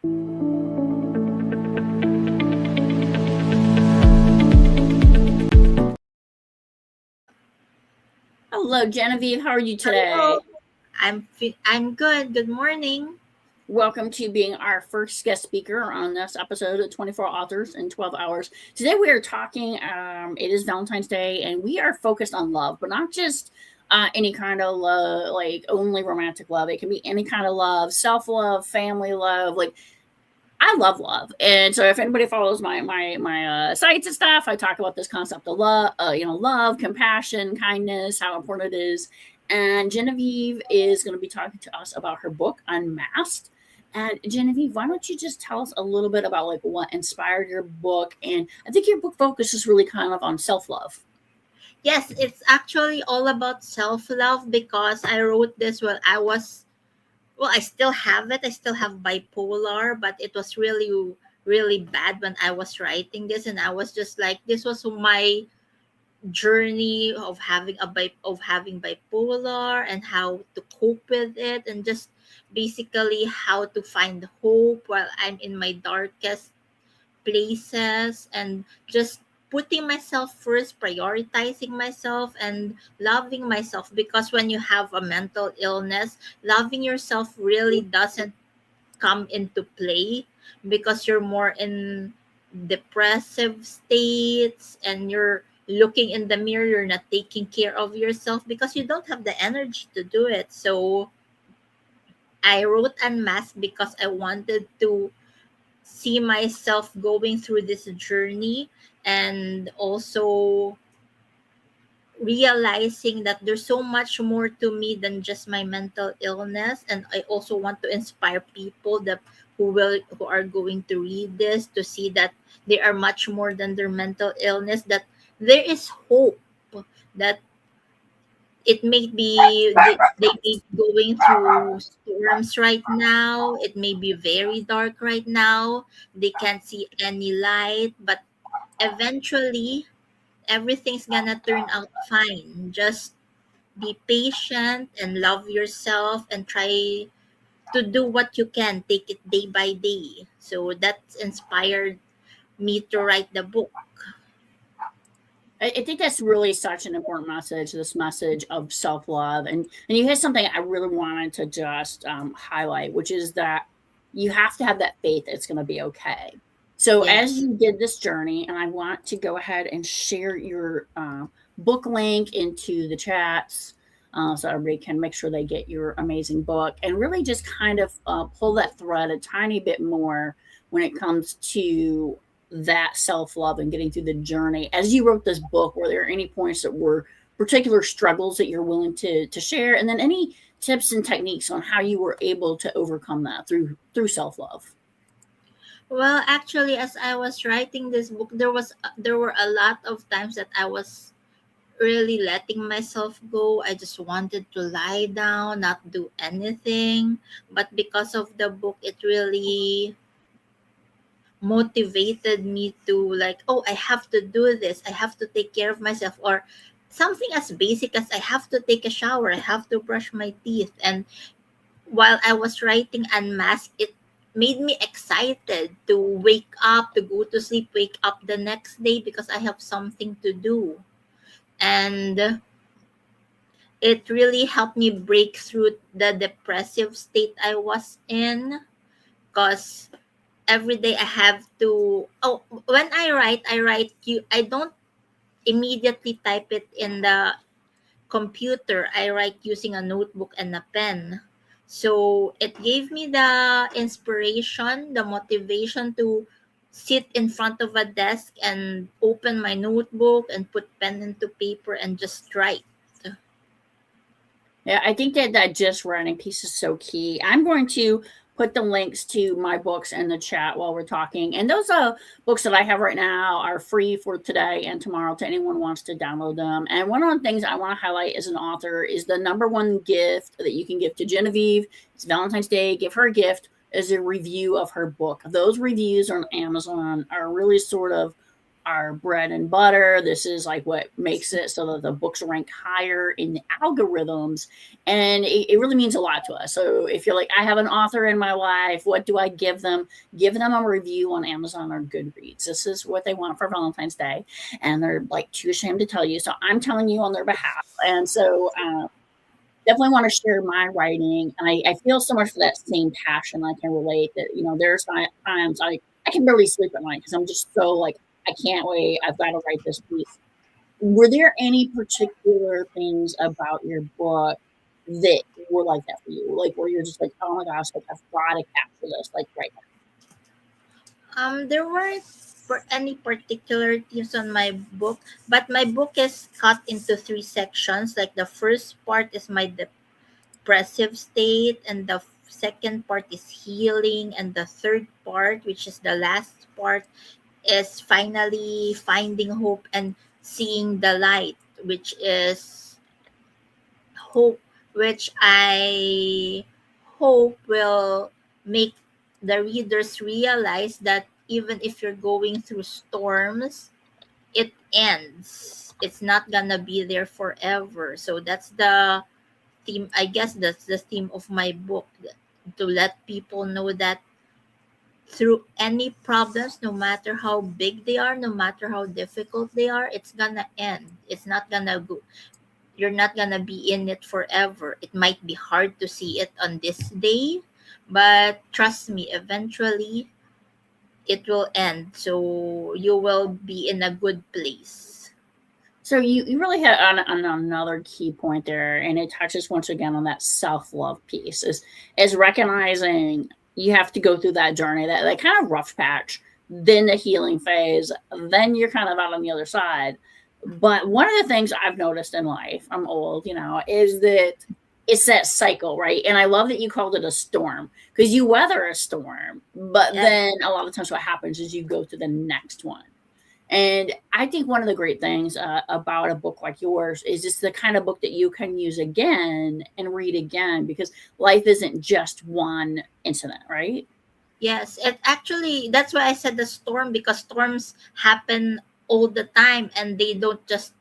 Hello, Genevieve. How are you Hello. today? I'm good. Good morning. Welcome to being our first guest speaker on this episode of 24 Authors in 12 Hours. Today we are talking, it is Valentine's Day, and we are focused on love, but not just any kind of love, like only romantic love. It can be any kind of love, self love, family love. Like, I love love, and so if anybody follows my sites and stuff, I talk about this concept of love, love, compassion, kindness, how important it is. And Genevieve is going to be talking to us about her book Unmasked. And Genevieve, why don't you just tell us a little bit about like what inspired your book? And I think your book focuses really kind of on self love. Yes, it's actually all about self love because I wrote this while I still have it. I still have bipolar, but it was really, really bad when I was writing this. And I was just like, this was my journey of having bipolar and how to cope with it, and just basically how to find hope while I'm in my darkest places, and just putting myself first, prioritizing myself and loving myself, because when you have a mental illness, loving yourself really doesn't come into play, because you're more in depressive states and you're looking in the mirror, you're not taking care of yourself because you don't have the energy to do it. So I wrote Unmasked because I wanted to see myself going through this journey, and also realizing that there's so much more to me than just my mental illness. And I also want to inspire people that who are going to read this, to see that they are much more than their mental illness, that there is hope, that it may be they may be going through storms right now, it may be very dark right now, they can't see any light, but eventually everything's gonna turn out fine. Just be patient and love yourself and try to do what you can, take it day by day. So that's inspired me to write the book. I think that's really such an important message. This message of self love, and you hit something I really wanted to just highlight, which is that you have to have that faith that it's going to be okay. So as Yes. you did this journey, and I want to go ahead and share your book link into the chats. So everybody can make sure they get your amazing book, and really just kind of pull that thread a tiny bit more when it comes to that self love and getting through the journey. As you wrote this book, were there any points that were particular struggles that you're willing to share, and then any tips and techniques on how you were able to overcome that through self love? Well, actually, as I was writing this book, there were a lot of times that I was really letting myself go. I just wanted to lie down, not do anything. But because of the book, it really motivated me to, like, oh, I have to do this, I have to take care of myself, or something as basic as I have to take a shower, I have to brush my teeth. And while I was writing Unmasked, it made me excited to wake up, to go to sleep, wake up the next day, because I have something to do. And it really helped me break through the depressive state I was in, because every day I have to, oh, when I don't immediately type it in the computer. I write using a notebook and a pen. So it gave me the inspiration, the motivation to sit in front of a desk and open my notebook and put pen into paper and just write. Yeah, I think that just writing piece is so key. I'm going to put the links to my books in the chat while we're talking. And those books that I have right now are free for today and tomorrow to anyone who wants to download them. And one of the things I want to highlight as an author is the number one gift that you can give to Genevieve. It's Valentine's Day. Give her a gift is a review of her book. Those reviews on Amazon are really sort of our bread and butter. This is like what makes it so that the books rank higher in the algorithms. And it really means a lot to us. So if you're like, I have an author in my life, what do I give them? Give them a review on Amazon or Goodreads. This is what they want for Valentine's Day. And they're like too ashamed to tell you. So I'm telling you on their behalf. And so, definitely want to share my writing. And I feel so much for that same passion. I can relate that, there's times I can barely sleep at night because I'm just so like, I can't wait. I've got to write this piece. Were there any particular things about your book that were like that for you? Like where you're just like, oh my gosh, like I've got to capture this like right now. There weren't any particular themes on my book, but my book is cut into three sections. Like the first part is my depressive state, and the second part is healing, and the third part, which is the last part, is finally finding hope and seeing the light, which is hope, which I hope will make the readers realize that even if you're going through storms, it ends. It's not gonna be there forever. So that's the theme. I guess that's the theme of my book, to let people know that through any problems, no matter how big they are, no matter how difficult they are, it's gonna end. It's not gonna go. You're not gonna be in it forever. It might be hard to see it on this day, but trust me, eventually it will end. So you will be in a good place. So you really hit on another key point there, and it touches once again on that self-love piece is recognizing you have to go through that journey, that kind of rough patch, then the healing phase, then you're kind of out on the other side. But one of the things I've noticed in life, I'm old, is that it's that cycle, right? And I love that you called it a storm because you weather a storm, but Yeah. then a lot of times what happens is you go to the next one. And I think one of the great things about a book like yours is it's the kind of book that you can use again and read again because life isn't just one incident, right? Yes, it actually, that's why I said the storm, because storms happen all the time, and they don't just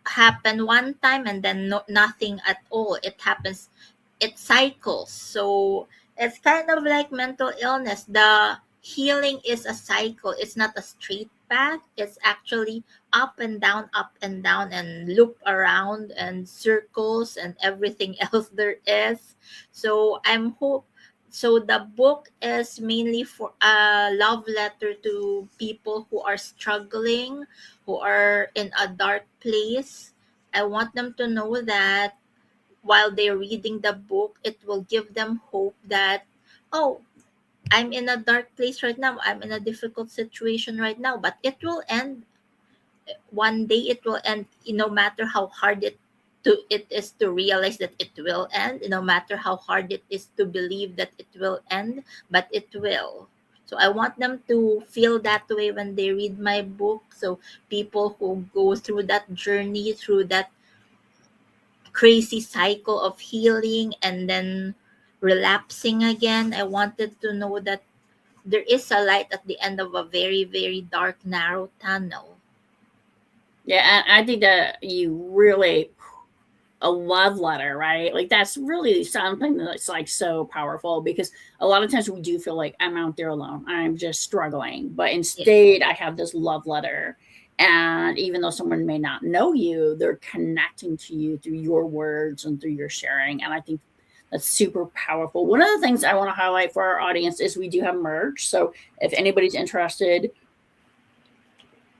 happen one time and then nothing at all. It happens, it cycles. So it's kind of like mental illness. The healing is a cycle. It's not a straight path. It's actually up and down, and loop around and circles and everything else there is. So so the book is mainly for a love letter to people who are struggling, who are in a dark place. I want them to know that while they're reading the book, it will give them hope that, oh, I'm in a dark place right now. I'm in a difficult situation right now, but it will end. One day it will end, no matter how hard it is to realize that it will end, no matter how hard it is to believe that it will end, but it will. So I want them to feel that way when they read my book. So people who go through that journey, through that crazy cycle of healing and then relapsing again, I wanted to know that there is a light at the end of a very, very dark, narrow tunnel. Yeah, and I think that you really a love letter, right? Like that's really something that's like so powerful because a lot of times we do feel like I'm out there alone. I'm just struggling. But Yeah. instead I have this love letter. And even though someone may not know you, they're connecting to you through your words and through your sharing. And I think that's super powerful. One of the things I want to highlight for our audience is we do have merch. So if anybody's interested,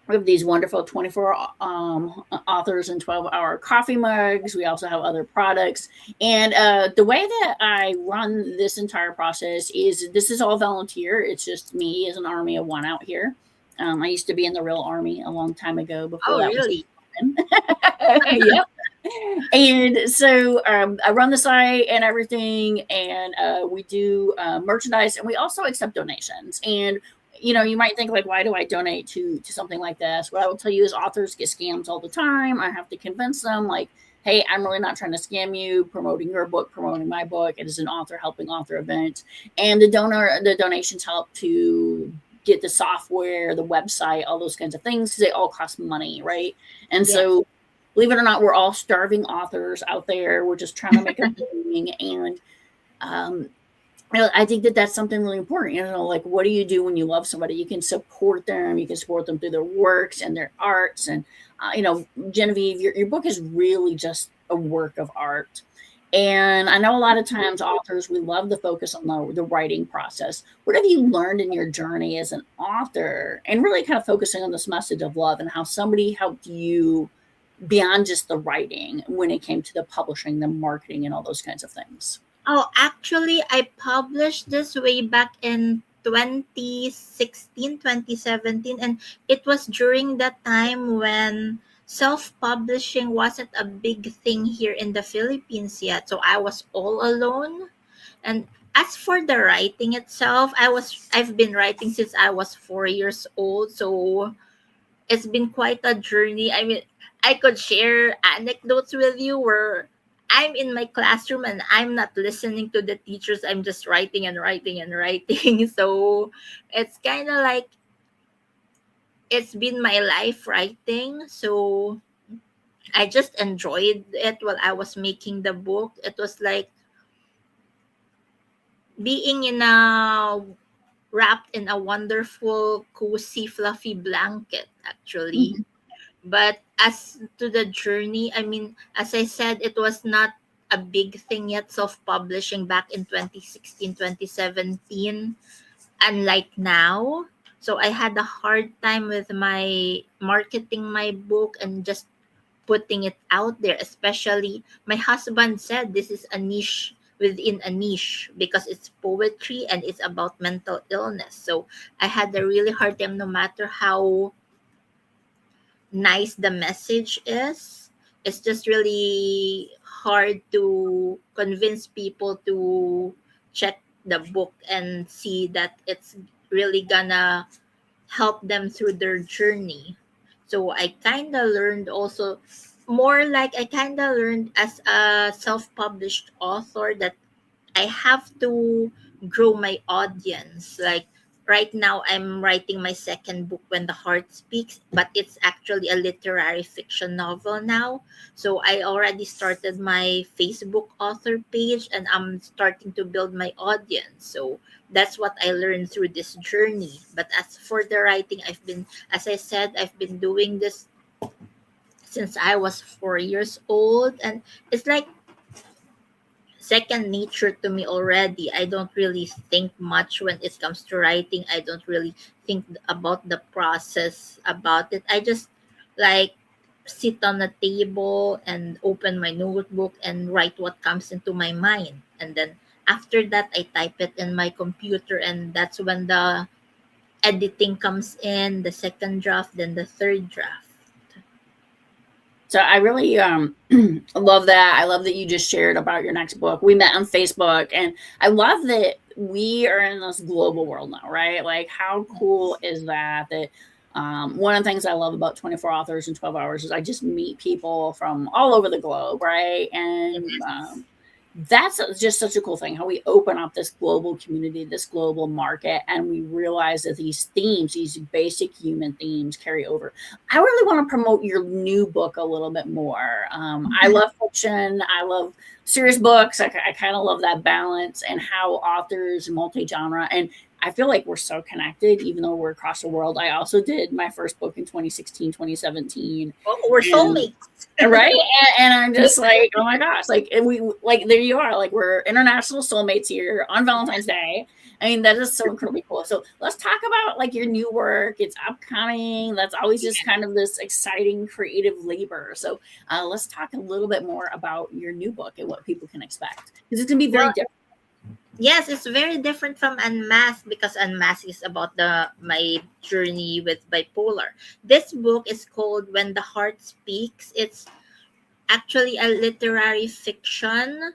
we have these wonderful 24 authors and 12-hour coffee mugs. We also have other products. And the way that I run this entire process is this is all volunteer. It's just me as an army of one out here. I used to be in the real army a long time ago before Oh, that was really? yep. And so I run the site and everything, and we do merchandise, and we also accept donations. And you might think like, why do I donate to something like this? What I will tell you is authors get scams all the time. I have to convince them like, hey, I'm really not trying to scam you, promoting your book, promoting my book. It is an author helping author event. And the donations help to get the software, the website, all those kinds of things, because they all cost money, right? And Yes. so, believe it or not, we're all starving authors out there. We're just trying to make a living, and um, I think that that's something really important. Like, what do you do when you love somebody? You can support them. You can support them through their works and their arts. And Genevieve, your book is really just a work of art. And I know a lot of times authors, we love to focus on the writing process. What have you learned in your journey as an author, and really kind of focusing on this message of love and how somebody helped you beyond just the writing when it came to the publishing, the marketing, and all those kinds of things? Oh, actually, I published this way back in 2016, 2017, and it was during that time when self-publishing wasn't a big thing here in the Philippines yet. So I was all alone. And as for the writing itself, I've been writing since I was 4 years old. So it's been quite a journey. I mean, I could share anecdotes with you where I'm in my classroom and I'm not listening to the teachers. I'm just writing and writing and writing. So it's kind of like it's been my life writing. So I just enjoyed it while I was making the book. It was like being in a wrapped in a wonderful, cozy, fluffy blanket, actually. Mhm. But as to the journey, I mean, as I said, it was not a big thing yet, self-publishing back in 2016, 2017, unlike now. So I had a hard time with my marketing my book and just putting it out there. Especially my husband said this is a niche within a niche because it's poetry and it's about mental illness. So I had a really hard time, no matter how nice the message is. It's just really hard to convince people to check the book and see that it's really gonna help them through their journey. So I kind of learned also, more like I kind of learned as a self-published author, that I have to grow my audience. Like right now, I'm writing my second book, When the Heart Speaks, but it's actually a literary fiction novel now. So I already started my Facebook author page and I'm starting to build my audience. So that's what I learned through this journey. But as for the writing, as I said, I've been doing this since I was 4 years old. And it's like second nature to me already. I don't really think much when it comes to writing. I don't really think about the process about it. I just like sit on a table and open my notebook and write what comes into my mind. And then after that, I type it in my computer, and that's when the editing comes in, the second draft, then the third draft. So I really love that. I love that you just shared about your next book. We met on Facebook, and I love that we are in this global world now, right? Like, how cool is that? That one of the things I love about 24 authors in 12 hours is I just meet people from all over the globe, right? And that's just such a cool thing, how we open up this global community, this global market, and we realize that these themes, these basic human themes, carry over. I really want to promote your new book a little bit more. I love fiction, I love serious books. I kind of love that balance, and how authors, multi-genre, and I feel like we're so connected even though we're across the world. I also did my first book in 2016, 2017. Oh, we're And soulmates. right, and I'm just like, oh my gosh, like, and we, like, there you are, like, we're international soulmates here on Valentine's Day. I mean, that is so incredibly cool. So let's talk about like your new work. It's upcoming. That's always just kind of this exciting creative labor. So let's talk a little bit more about your new book and what people can expect, because it's gonna be very Well, different. yes, it's very different from Unmasked because Unmasked is about the my journey with bipolar. This book is called When the Heart Speaks. It's actually a literary fiction,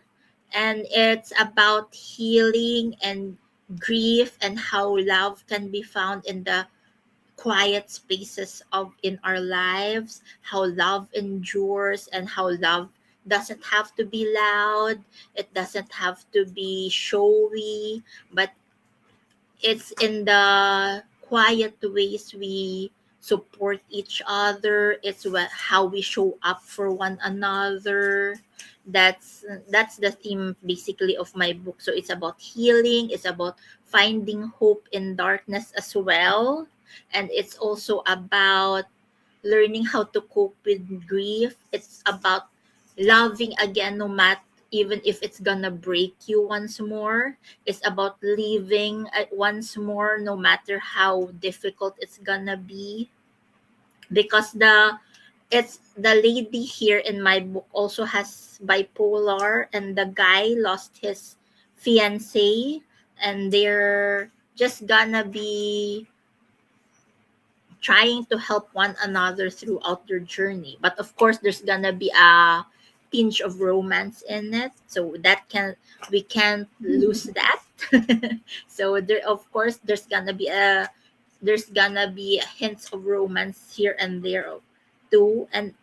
and it's about healing and grief and how love can be found in the quiet spaces of in our lives, how love endures, and how love doesn't have to be loud, it doesn't have to be showy, but it's in the quiet ways we support each other. It's how we show up for one another. That's the theme basically of my book. So it's about healing, it's about finding hope in darkness as well, and it's also about learning how to cope with grief. It's about loving again, no matter, even if it's gonna break you once more. It's about living once more, no matter how difficult it's gonna be. Because the lady here in my book also has bipolar, and the guy lost his fiance, and they're just gonna be trying to help one another throughout their journey. But of course, there's gonna be a pinch of romance in it, so that can we can't lose that. So there, of course, there's gonna be hints of romance here and there too, and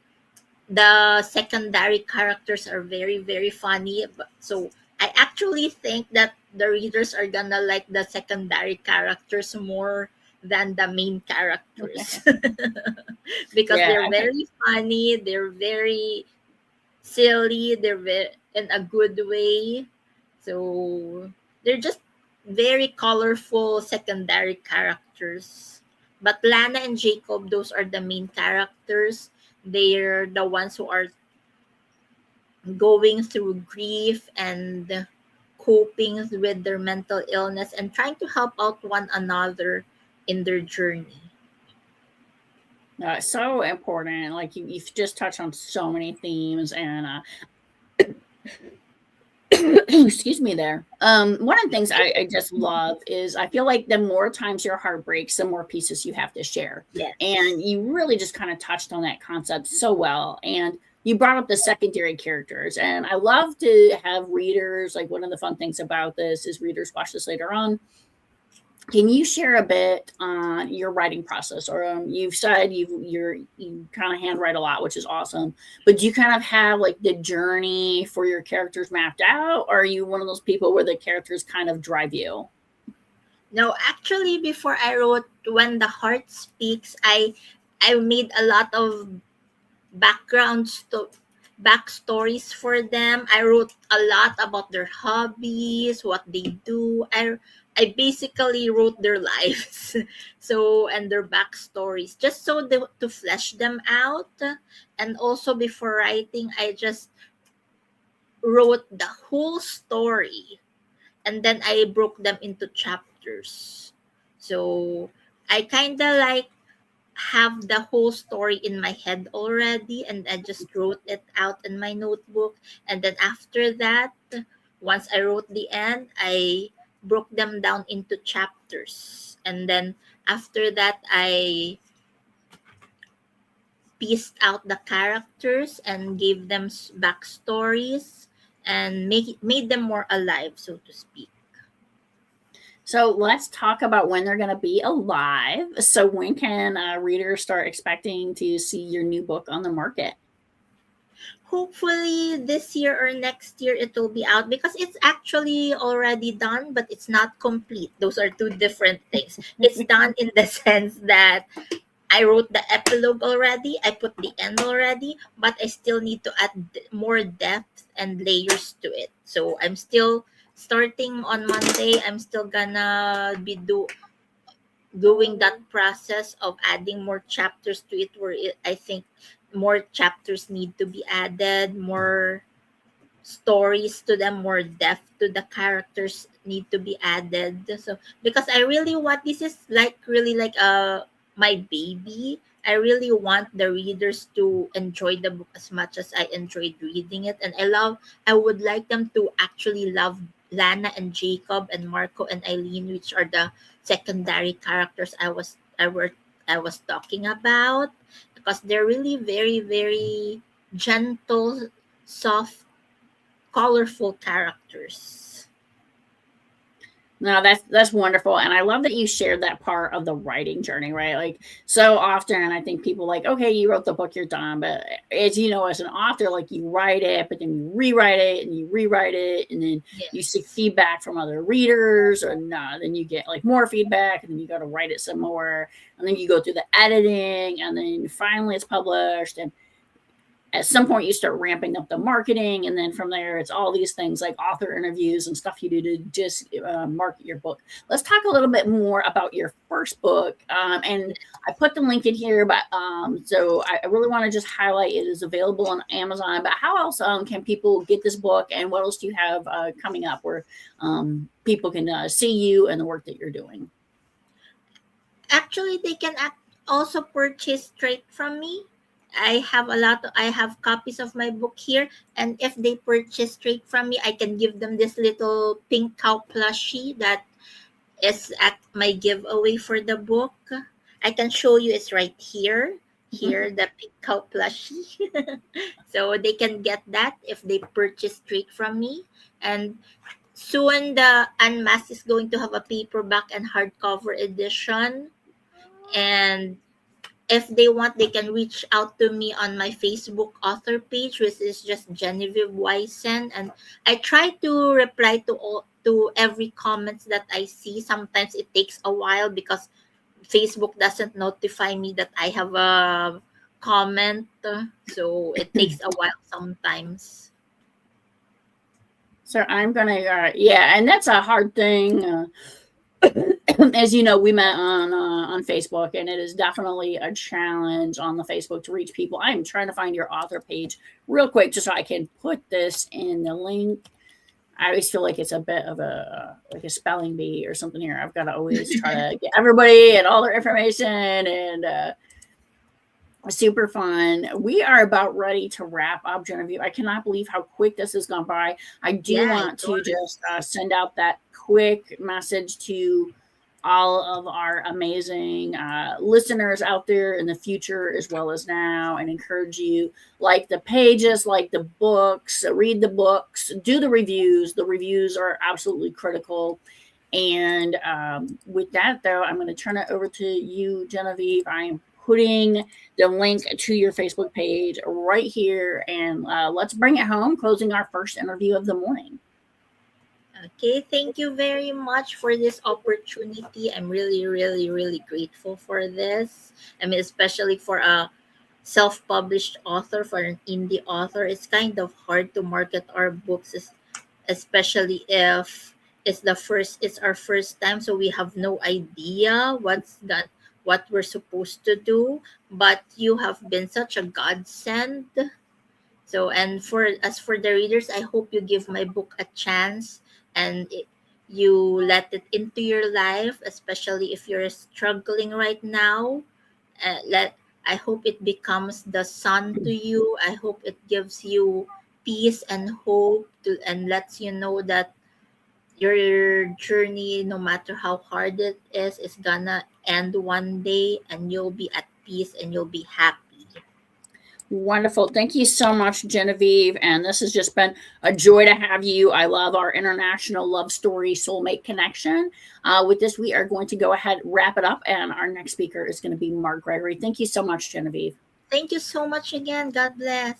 the secondary characters are very very funny. So I actually think that the readers are gonna like the secondary characters more than the main characters. Because Yeah. they're very funny, they're very silly, they're in a good way. So they're just very colorful secondary characters. But Lana and Jacob, those are the main characters. They're the ones who are going through grief and coping with their mental illness and trying to help out one another in their journey. So important. Like you've just touched on so many themes, and excuse me there. One of the things I just love is I feel like the more times your heart breaks, the more pieces you have to share. Yes. And you really just kind of touched on that concept so well. And you brought up the secondary characters. And I love to have readers, like one of the fun things about this is readers watch this later on. Can you share a bit on your writing process? Or you've said you kind of handwrite a lot, which is awesome. But do you kind of have like the journey for your characters mapped out, or are you one of those people where the characters kind of drive you? No, actually, before I wrote When the Heart Speaks, I made a lot of background backstories for them. I wrote a lot about their hobbies, what they do. I basically wrote their lives, so, and their backstories, just so to flesh them out. And also before writing, I just wrote the whole story, and then I broke them into chapters. So I kind of like have the whole story in my head already, and I just wrote it out in my notebook. And then after that, once I wrote the end, I broke them down into chapters. And then after that, I pieced out the characters and gave them backstories and made them more alive, so to speak. So let's talk about when they're going to be alive. So when can readers start expecting to see your new book on the market? Hopefully this year or next year it will be out, because it's actually already done, but it's not complete. Those are two different things. It's done in the sense that I wrote the epilogue already, I put the end already, but I still need to add more depth and layers to it. So I'm still starting on Monday. I'm still gonna be doing that process of adding more chapters to it, where I think more chapters need to be added, more stories to them, more depth to the characters need to be added. So because I really want, this is like really like my baby. I really want the readers to enjoy the book as much as I enjoyed reading it. And I would like them to actually love Lana and Jacob and Marco and Eileen, which are the secondary characters I was talking about, because they're really very very gentle, soft, colorful characters. No, that's wonderful, and I love that you shared that part of the writing journey, right? Like so often, I think people like, okay, you wrote the book, you're done. But as you know, as an author, like you write it, but then you rewrite it, and you rewrite it, and then you seek Yes. feedback from other readers, and then you get like more feedback, and then you got to write it some more, and then you go through the editing, and then finally it's published, and at some point you start ramping up the marketing, and then from there it's all these things like author interviews and stuff you do to just market your book. Let's talk a little bit more about your first book, and I put the link in here, but so I really want to just highlight it is available on Amazon. But how else can people get this book, and what else do you have coming up where people can see you and the work that you're doing? Actually, they can also purchase straight from me. I have copies of my book here, and if they purchase straight from me, I can give them this little pink cow plushie that is at my giveaway for the book. I can show you, it's right here. Here, the pink cow plushie. So they can get that if they purchase straight from me. And soon the Unmasked is going to have a paperback and hardcover edition. And if they want, they can reach out to me on my Facebook author page, which is just Genevieve Wisen. And I try to reply to every comments that I see. Sometimes it takes a while because Facebook doesn't notify me that I have a comment. So it takes a while sometimes. So I'm gonna, yeah, and that's a hard thing. As you know, we met on Facebook, and it is definitely a challenge on the Facebook to reach people. I'm trying to find your author page real quick, just so I can put this in the link. I always feel like it's a bit of a like a spelling bee or something here. I've got to always try to get everybody and all their information, and super fun. We are about ready to wrap up, Genevieve. I cannot believe how quick this has gone by. I do Yeah, it want to was. just send out that quick message to all of our amazing listeners out there in the future as well as now, and encourage you like the pages, like the books, read the books, do the reviews. The reviews are absolutely critical. And with that, though, I'm going to turn it over to you, Genevieve. I'm putting the link to your Facebook page right here, and let's bring it home, closing our first interview of the morning. Okay, thank you very much for this opportunity. I'm really, really, really grateful for this. I mean, especially for a self-published author, for an indie author, it's kind of hard to market our books, especially if it's our first time, so we have no idea what we're supposed to do. But you have been such a godsend. So, and for as for the readers, I hope you give my book a chance, and you let it into your life, especially if you're struggling right now. Let I hope it becomes the sun to you. I hope it gives you peace and hope and lets you know that your journey, no matter how hard it is gonna end one day, and you'll be at peace and you'll be happy. Wonderful. Thank you so much, Genevieve. And this has just been a joy to have you. I love our international love story soulmate connection. With this, we are going to go ahead, wrap it up, and our next speaker is going to be Mark Gregory. Thank you so much, Genevieve. Thank you so much again. God bless.